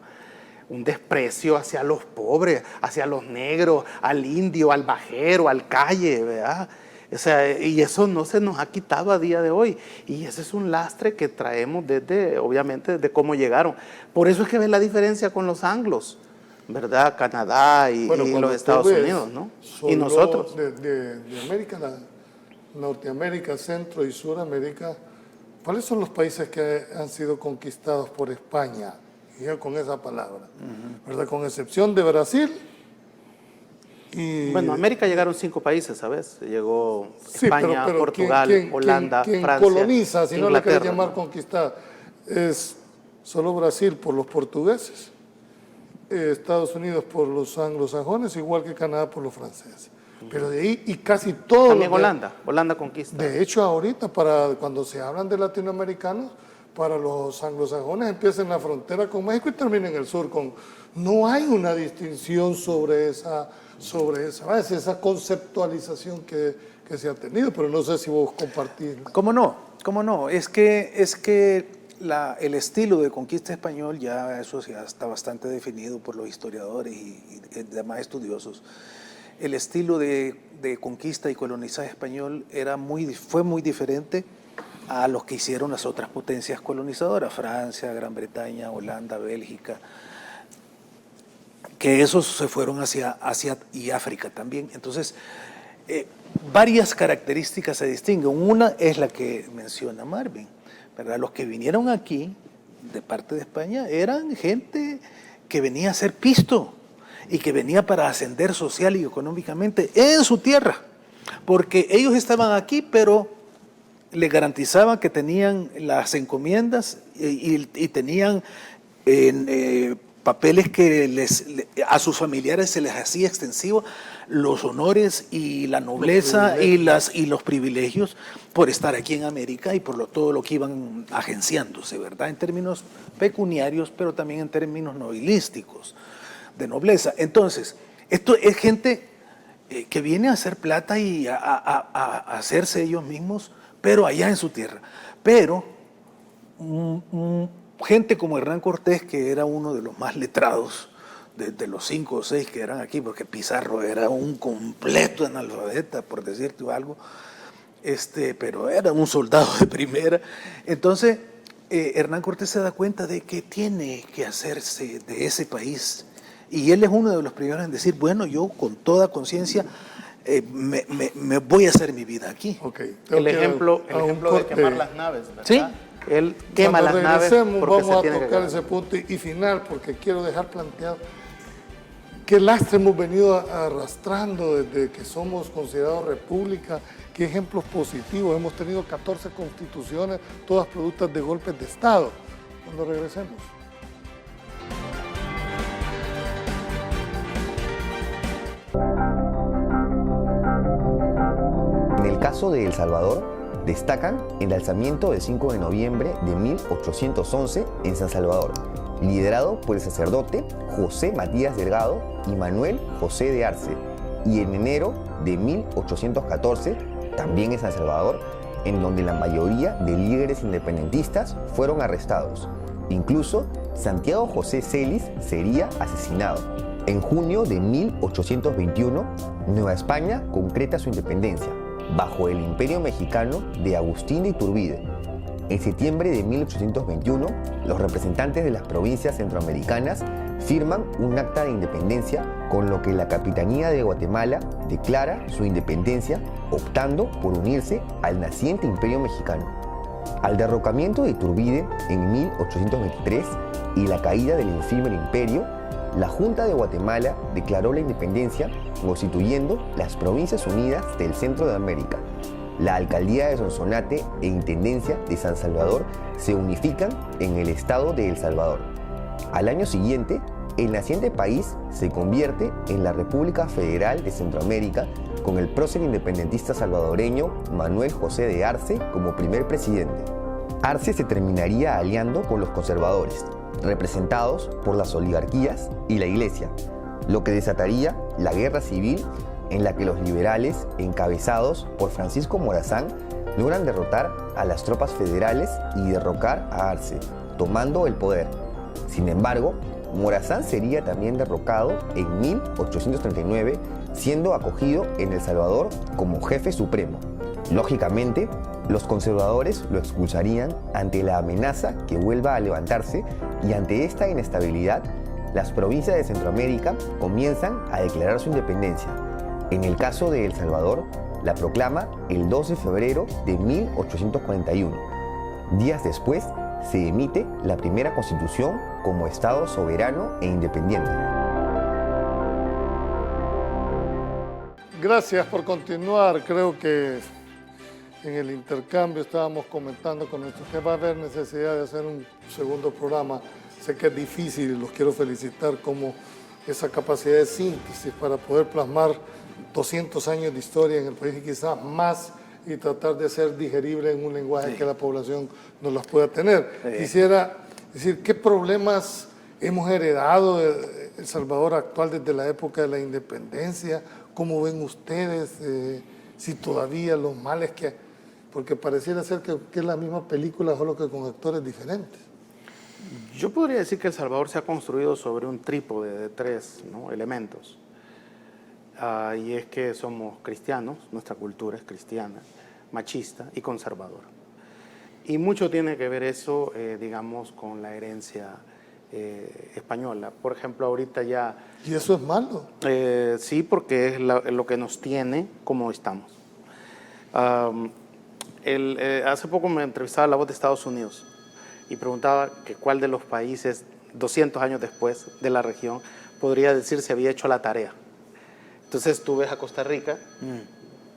Un desprecio hacia los pobres, hacia los negros, al indio, al bajero, al calle, ¿verdad? O sea, y eso no se nos ha quitado a día de hoy. Y ese es un lastre que traemos obviamente, desde cómo llegaron. Por eso es que ves la diferencia con los anglos, ¿verdad? Canadá y los Estados Unidos, ¿no? Y nosotros. De América, Norteamérica, Centro y Suramérica, ¿cuáles son los países que han sido conquistados por España? Y yo con esa palabra, ¿verdad? Con excepción de Brasil. Bueno, a América llegaron 5 países, ¿sabes? Llegó España, pero Portugal, Holanda, ¿quién Francia, coloniza, si no le querés llamar ¿no? conquistar? Es solo Brasil por los portugueses, Estados Unidos por los anglosajones, igual que Canadá por los franceses. Pero de ahí, y casi todo... También Holanda conquista. De hecho, ahorita, cuando se hablan de latinoamericanos, para los anglosajones empieza en la frontera con México y termina en el sur. No hay una distinción sobre esa conceptualización que se ha tenido, pero no sé si vos compartís. ¿Cómo no? Es que el estilo de conquista español ya está bastante definido por los historiadores y demás estudiosos. El estilo de conquista y colonizaje español fue muy diferente a los que hicieron las otras potencias colonizadoras, Francia, Gran Bretaña, Holanda, Bélgica, que esos se fueron hacia Asia y África también. Entonces, varias características se distinguen. Una es la que menciona Marvin, ¿verdad? Los que vinieron aquí, de parte de España, eran gente que venía a hacer pisto y que venía para ascender social y económicamente en su tierra, porque ellos estaban aquí, pero les garantizaban que tenían las encomiendas y tenían papeles que a sus familiares se les hacía extensivo los honores y la nobleza y los privilegios por estar aquí en América y por todo lo que iban agenciándose, ¿verdad? En términos pecuniarios, pero también en términos nobilísticos, de nobleza. Entonces, esto es gente que viene a hacer plata y a hacerse ellos mismos, pero allá en su tierra. Pero gente como Hernán Cortés, que era uno de los más letrados, de los 5 o 6 que eran aquí, porque Pizarro era un completo analfabeta, por decirte algo, pero era un soldado de primera. Entonces, Hernán Cortés se da cuenta de que tiene que hacerse de ese país. Y él es uno de los primeros en decir, bueno, yo con toda conciencia me voy a hacer mi vida aquí. Okay. El ejemplo de quemar las naves, ¿verdad? Sí. Él quema las naves porque vamos a tocar ese punto y final, porque quiero dejar planteado qué lastre hemos venido arrastrando desde que somos considerados república, qué ejemplos positivos. Hemos tenido 14 constituciones, todas productas de golpes de Estado. Cuando regresemos. En el caso de El Salvador, destacan el alzamiento del 5 de noviembre de 1811 en San Salvador, liderado por el sacerdote José Matías Delgado y Manuel José de Arce, y en enero de 1814, también en San Salvador, en donde la mayoría de líderes independentistas fueron arrestados. Incluso Santiago José Celis sería asesinado. En junio de 1821, Nueva España concreta su independencia, bajo el Imperio Mexicano de Agustín de Iturbide. En septiembre de 1821, los representantes de las provincias centroamericanas firman un acta de independencia, con lo que la Capitanía de Guatemala declara su independencia, optando por unirse al naciente Imperio Mexicano. Al derrocamiento de Iturbide en 1823 y la caída del efímero imperio, la Junta de Guatemala declaró la independencia, constituyendo las Provincias Unidas del Centro de América. La Alcaldía de Sonsonate e Intendencia de San Salvador se unifican en el Estado de El Salvador. Al año siguiente, el naciente país se convierte en la República Federal de Centroamérica, con el prócer independentista salvadoreño Manuel José de Arce como primer presidente. Arce se terminaría aliando con los conservadores, representados por las oligarquías y la Iglesia, lo que desataría la guerra civil, en la que los liberales, encabezados por Francisco Morazán, logran derrotar a las tropas federales y derrocar a Arce, tomando el poder. Sin embargo, Morazán sería también derrocado en 1839, siendo acogido en El Salvador como jefe supremo. Lógicamente, los conservadores lo expulsarían ante la amenaza que vuelva a levantarse, y ante esta inestabilidad, las provincias de Centroamérica comienzan a declarar su independencia. En el caso de El Salvador, la proclama el 2 de febrero de 1841. Días después, se emite la primera constitución como Estado soberano e independiente. Gracias por continuar. Creo que en el intercambio estábamos comentando con nuestros que va a haber necesidad de hacer un segundo programa. Sé que es difícil y los quiero felicitar como esa capacidad de síntesis para poder plasmar 200 años de historia en el país y quizás más, y tratar de ser digerible en un lenguaje que la población no los pueda tener. Quisiera decir, ¿qué problemas hemos heredado de El Salvador actual desde la época de la independencia? ¿Cómo ven ustedes? Si todavía los males que... Porque pareciera ser que es la misma película, solo que con actores diferentes. Yo podría decir que El Salvador se ha construido sobre un trípode de tres, ¿no?, elementos. Y es que somos cristianos, nuestra cultura es cristiana, machista y conservadora. Y mucho tiene que ver eso, digamos, con la herencia española. Por ejemplo, ahorita ya... ¿Y eso es malo? Sí, porque es lo que nos tiene como estamos. Hace poco me entrevistaba La Voz de Estados Unidos y preguntaba que cuál de los países 200 años después de la región podría decir si había hecho la tarea. Entonces tú ves a Costa Rica,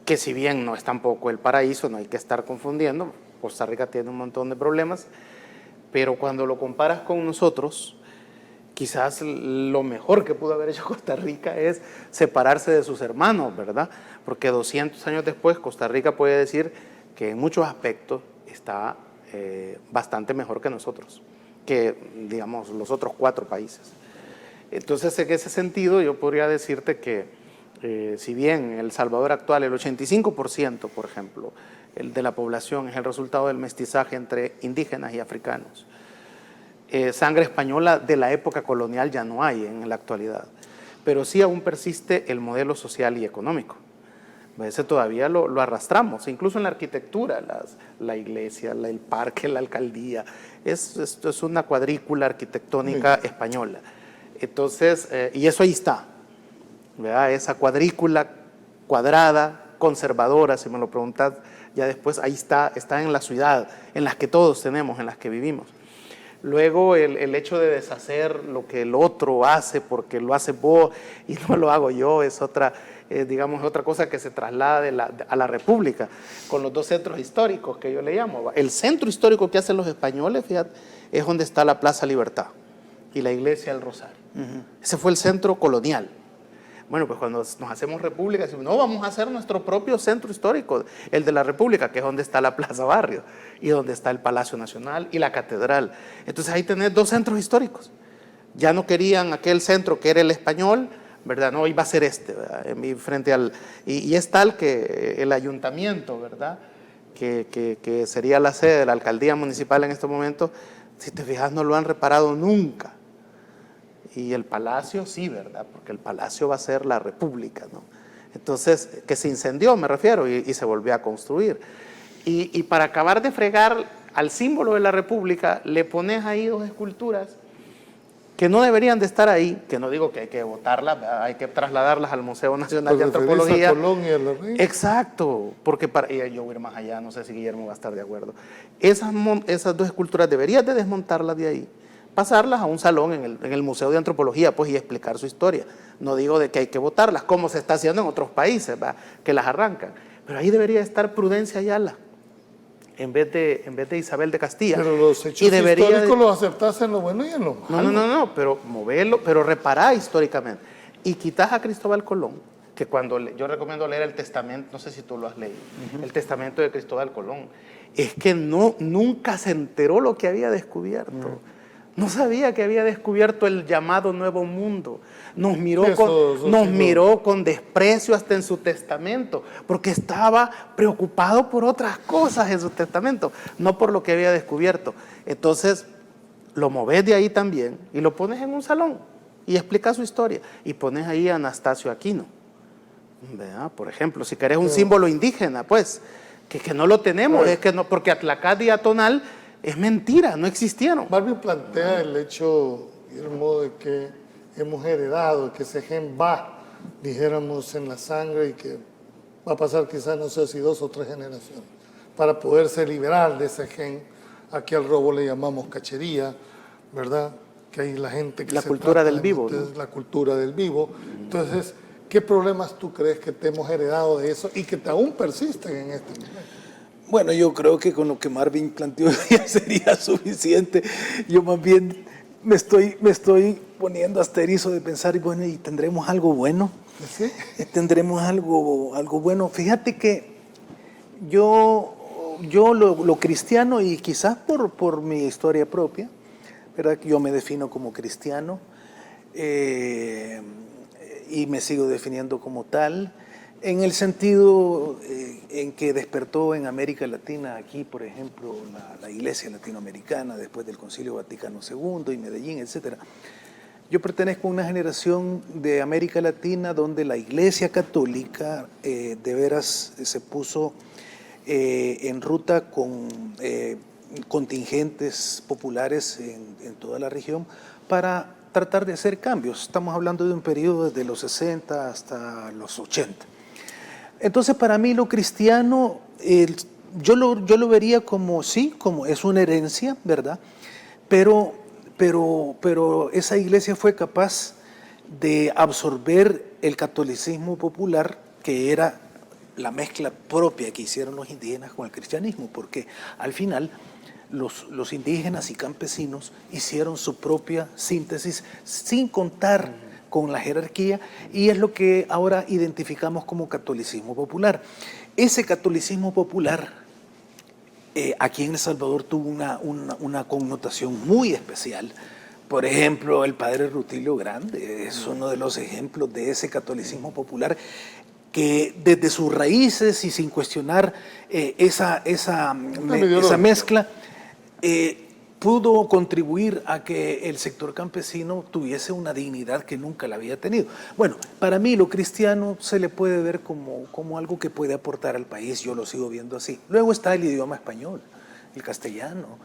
que si bien no es tampoco el paraíso, no hay que estar confundiendo, Costa Rica tiene un montón de problemas, pero cuando lo comparas con nosotros, quizás lo mejor que pudo haber hecho Costa Rica es separarse de sus hermanos, ¿verdad? Porque 200 años después Costa Rica puede decir que en muchos aspectos está bastante mejor que nosotros, que digamos los otros 4 países. Entonces, en ese sentido, yo podría decirte que si bien en El Salvador actual el 85%, por ejemplo, de la población es el resultado del mestizaje entre indígenas y africanos, sangre española de la época colonial ya no hay en la actualidad, pero sí aún persiste el modelo social y económico. Ese todavía lo arrastramos, incluso en la arquitectura, la iglesia, el parque, la alcaldía, esto es una cuadrícula arquitectónica española. Entonces, y eso ahí está, ¿verdad? Esa cuadrícula cuadrada, conservadora, si me lo preguntas ya después, ahí está en la ciudad, en las que todos tenemos, en las que vivimos. Luego el hecho de deshacer lo que el otro hace porque lo hace vos y no lo hago yo es otra, digamos, otra cosa que se traslada a la República, con los dos centros históricos que yo le llamo. El centro histórico que hacen los españoles, fíjate, es donde está la Plaza Libertad y la Iglesia del Rosario. Ese fue el centro colonial. Bueno, pues cuando nos hacemos república, decimos, no, vamos a hacer nuestro propio centro histórico, el de la República, que es donde está la Plaza Barrio, y donde está el Palacio Nacional y la Catedral. Entonces ahí tenés dos centros históricos. Ya no querían aquel centro que era el español, ¿verdad? No, iba a ser este, ¿verdad? Frente al, y es tal que el ayuntamiento, ¿verdad? Que sería la sede de la alcaldía municipal en estos momentos, si te fijas, no lo han reparado nunca. Y el palacio sí, ¿verdad? Porque el palacio va a ser la república, ¿no? Entonces, que se incendió, me refiero, y se volvió a construir. Y para acabar de fregar al símbolo de la república, le pones ahí dos esculturas que no deberían de estar ahí, que no digo que hay que botarlas, ¿verdad? Hay que trasladarlas al Museo Nacional de Antropología. A Colón y a la Reina. Exacto, porque y yo voy a ir más allá, no sé si Guillermo va a estar de acuerdo. Esas dos esculturas deberías de desmontarlas de ahí, pasarlas a un salón en el Museo de Antropología, pues, y explicar su historia. No digo de que hay que botarlas, como se está haciendo en otros países, ¿verdad? Que las arrancan. Pero ahí debería estar Prudencia Ayala, en vez de Isabel de Castilla. Pero los hechos históricos los aceptás en lo bueno y en lo malo. No, pero moverlo, pero reparar históricamente. Y quitas a Cristóbal Colón, que cuando yo recomiendo leer el testamento, no sé si tú lo has leído, el testamento de Cristóbal Colón, es que nunca se enteró lo que había descubierto. No sabía que había descubierto el llamado Nuevo Mundo. Nos miró con desprecio hasta en su testamento, porque estaba preocupado por otras cosas en su testamento, no por lo que había descubierto. Entonces, lo moves de ahí también y lo pones en un salón y explicas su historia. Y pones ahí a Anastasio Aquino, ¿verdad? Por ejemplo, si querés un símbolo indígena, pues, que no lo tenemos, es que no, porque Atlacat y Atonal es mentira, no existieron. Marvin plantea el hecho, Guillermo, de que hemos heredado, que ese gen va, dijéramos, en la sangre y que va a pasar quizás, no sé si 2 o 3 generaciones, para poderse liberar de ese gen. Aquí al robo le llamamos cachería, ¿verdad? Que hay la gente que la cultura del vivo, ¿no? La cultura del vivo. Entonces, ¿qué problemas tú crees que te hemos heredado de eso y que aún persisten en este momento? Bueno, yo creo que con lo que Marvin planteó ya sería suficiente. Yo más bien me estoy poniendo asterizo de pensar, bueno, ¿y tendremos algo bueno? ¿Sí? ¿Tendremos algo bueno? Fíjate que yo lo cristiano, y quizás por mi historia propia, ¿verdad? Yo me defino como cristiano y me sigo definiendo como tal, en el sentido en que despertó en América Latina, aquí por ejemplo la Iglesia Latinoamericana después del Concilio Vaticano II y Medellín, etc. Yo pertenezco a una generación de América Latina donde la Iglesia Católica de veras se puso en ruta con contingentes populares en toda la región para tratar de hacer cambios. Estamos hablando de un periodo desde los 60 hasta los 80. Entonces, para mí lo cristiano, yo lo vería como, sí, como es una herencia, ¿verdad? Pero esa iglesia fue capaz de absorber el catolicismo popular, que era la mezcla propia que hicieron los indígenas con el cristianismo, porque al final los indígenas y campesinos hicieron su propia síntesis sin contar con la jerarquía, y es lo que ahora identificamos como catolicismo popular. Ese catolicismo popular aquí en El Salvador tuvo una connotación muy especial. Por ejemplo, el padre Rutilio Grande es uno de los ejemplos de ese catolicismo popular que desde sus raíces y sin cuestionar esa mezcla, pudo contribuir a que el sector campesino tuviese una dignidad que nunca la había tenido. Bueno, para mí lo cristiano se le puede ver como algo que puede aportar al país, yo lo sigo viendo así. Luego está el idioma español, el castellano,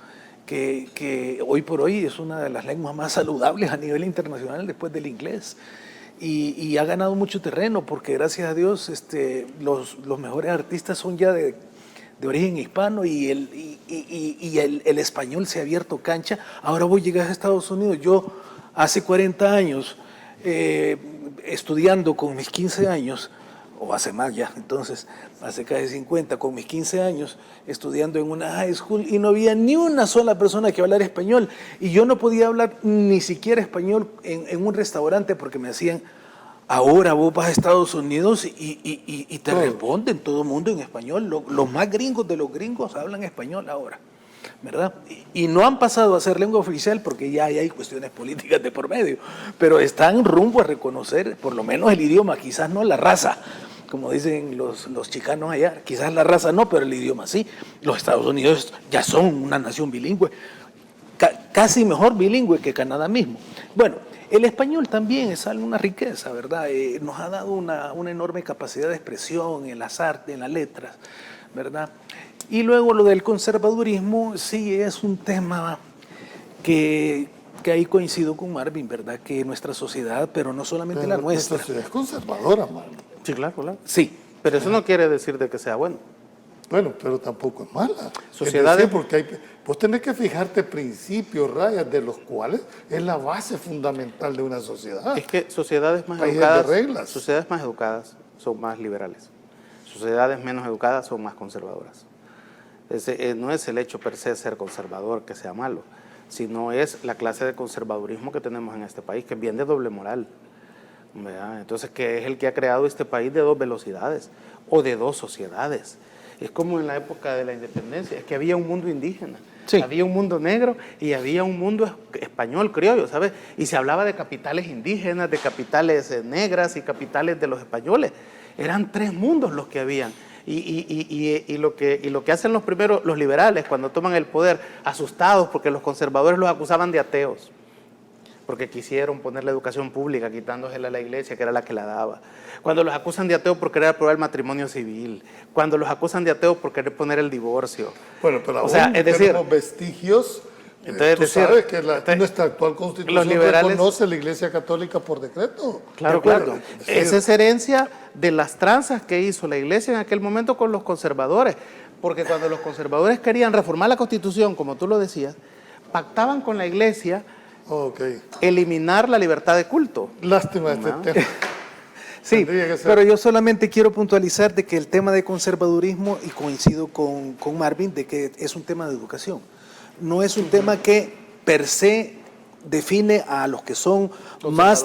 que hoy por hoy es una de las lenguas más saludables a nivel internacional después del inglés. Y ha ganado mucho terreno porque gracias a Dios los mejores artistas son ya de de origen hispano y el español se ha abierto cancha. Ahora vos llegas a Estados Unidos. Yo hace 40 años, estudiando con mis 15 años, o hace más ya, entonces, hace casi 50, con mis 15 años, estudiando en una high school, y no había ni una sola persona que hablara español, y yo no podía hablar ni siquiera español en un restaurante porque me decían, ahora vos vas a Estados Unidos y te responden todo el mundo en español. Los más gringos de los gringos hablan español ahora, ¿verdad? Y no han pasado a ser lengua oficial porque ya hay cuestiones políticas de por medio, pero están rumbo a reconocer por lo menos el idioma, quizás no la raza, como dicen los chicanos allá, quizás la raza no, pero el idioma sí. Los Estados Unidos ya son una nación bilingüe, casi mejor bilingüe que Canadá mismo. Bueno, el español también es una riqueza, ¿verdad? Nos ha dado una enorme capacidad de expresión en las artes, en las letras, ¿verdad? Y luego lo del conservadurismo, sí es un tema que ahí coincido con Marvin, ¿verdad? Que nuestra sociedad, pero no solamente la nuestra. Nuestra sociedad es conservadora, Marvin. Sí, claro. Sí. Pero eso no quiere decir de que sea bueno. Bueno, pero tampoco es mala. Sociedades... Es decir, porque vos tenés que fijarte principios, rayas, de los cuales es la base fundamental de una sociedad. Es que sociedades más Países educadas, de reglas. sociedades más educadas son más liberales. Sociedades menos educadas son más conservadoras. No es el hecho per se ser conservador que sea malo, sino es la clase de conservadurismo que tenemos en este país, que es bien de doble moral, ¿verdad? Entonces, que es el que ha creado este país de dos velocidades o de dos sociedades. Es como en la época de la independencia, es que había un mundo indígena, sí, había un mundo negro y había un mundo español, criollo, ¿sabes? Y se hablaba de capitales indígenas, de capitales negras y capitales de los españoles. Eran tres mundos los que habían. Y lo que hacen los liberales cuando toman el poder, asustados porque los conservadores los acusaban de ateos, porque quisieron poner la educación pública quitándosela a la iglesia, que era la que la daba. Cuando los acusan de ateos por querer aprobar el matrimonio civil. Cuando los acusan de ateos por querer poner el divorcio. Bueno, pero o sea, aún es decir, tenemos vestigios. Tú sabes que nuestra actual constitución reconoce la Iglesia Católica por decreto. Claro. Esa es herencia de las tranzas que hizo la Iglesia en aquel momento con los conservadores. Porque cuando los conservadores querían reformar la Constitución, como tú lo decías, pactaban con la Iglesia eliminar la libertad de culto. Lástima este tema. Sí, pero yo solamente quiero puntualizar de que el tema de conservadurismo, y coincido con Marvin, de que es un tema de educación. No es un tema que per se define a los que son más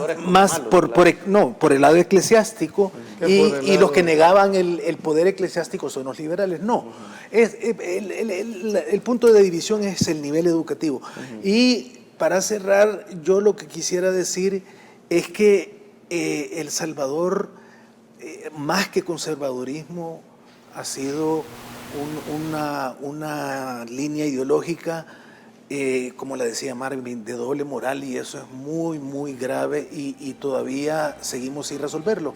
por el lado eclesiástico y los que negaban el poder eclesiástico son los liberales. No, el punto de división es el nivel educativo. Y para cerrar, yo lo que quisiera decir es que El Salvador, más que conservadurismo, ha sido una línea ideológica, como la decía Marvin, de doble moral, y eso es muy, muy grave y todavía seguimos sin resolverlo.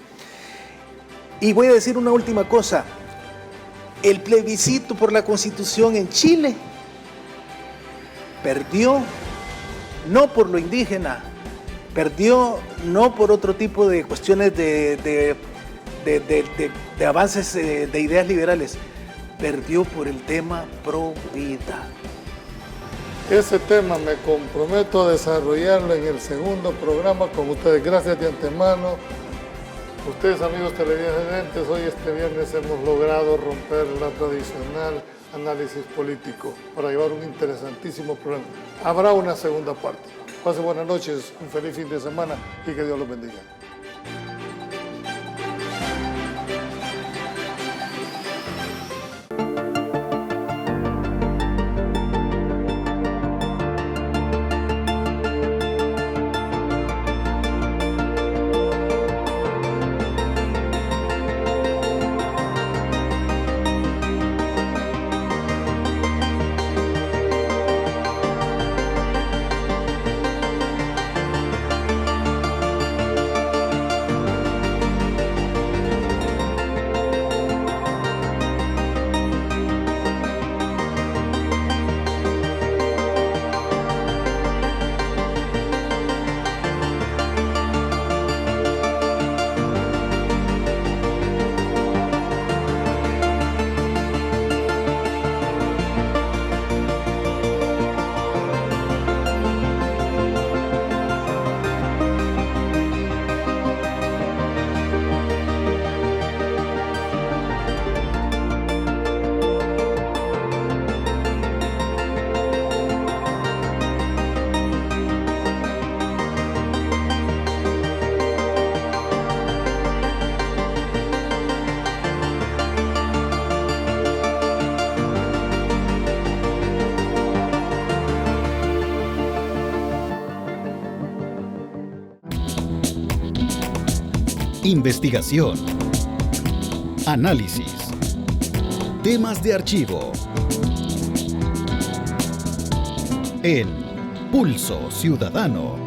Y voy a decir una última cosa. El plebiscito por la Constitución en Chile perdió no por lo indígena, perdió no por otro tipo de cuestiones de avances de ideas liberales, perdió por el tema pro vida. Ese tema me comprometo a desarrollarlo en el segundo programa con ustedes. Gracias de antemano. Ustedes, amigos televidentes, hoy este viernes hemos logrado romper la tradicional análisis político para llevar un interesantísimo programa. Habrá una segunda parte. Pasen buenas noches, un feliz fin de semana y que Dios los bendiga. Investigación. Análisis. Temas de archivo. En Pulso Ciudadano.